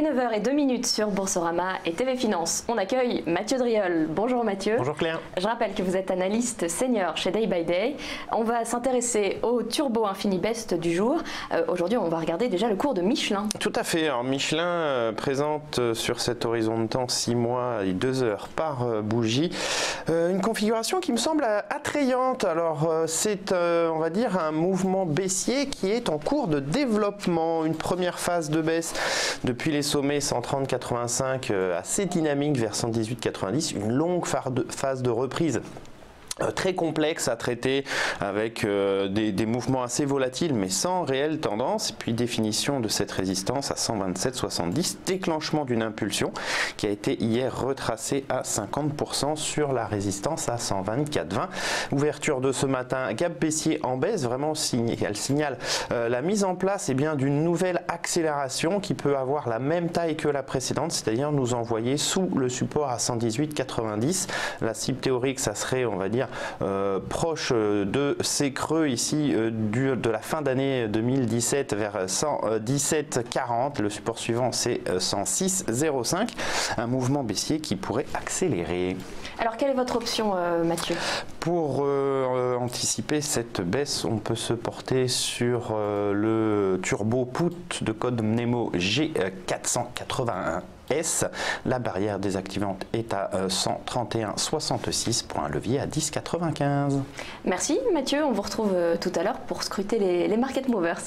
9h02 sur Boursorama et TV Finance. On accueille Mathieu Driol. Bonjour Mathieu. Bonjour Claire. Je rappelle que vous êtes analyste senior chez Day by Day. On va s'intéresser au Turbo Infinibest du jour. Aujourd'hui, on va regarder déjà le cours de Michelin. Tout à fait. Alors, Michelin présente sur cet horizon de temps 6 mois et 2 heures par bougie une configuration qui me semble attrayante. Alors, c'est, on va dire, un mouvement baissier qui est en cours de développement. Une première phase de baisse depuis les sommets 130,85 assez dynamique vers 118,90, une longue phase de reprise très complexe à traiter avec des mouvements assez volatiles mais sans réelle tendance, et puis définition de cette résistance à 127,70, déclenchement d'une impulsion qui a été hier retracée à 50% sur la résistance à 124,20. Ouverture de ce matin, gap baissier en baisse, vraiment elle signale la mise en place d'une nouvelle accélération qui peut avoir la même taille que la précédente, c'est-à-dire nous envoyer sous le support à 118,90. La cible théorique, ça serait, on va dire, proche de ces creux ici de la fin d'année 2017 vers 117,40. Le support suivant, c'est 106,05. Un mouvement baissier qui pourrait accélérer. Alors, quelle est votre option, Mathieu? Pour anticiper cette baisse, on peut se porter sur le Turbo Put de code Mnemo G481. La barrière désactivante est à 131,66 pour un levier à 10,95. Merci Mathieu, on vous retrouve tout à l'heure pour scruter les market movers.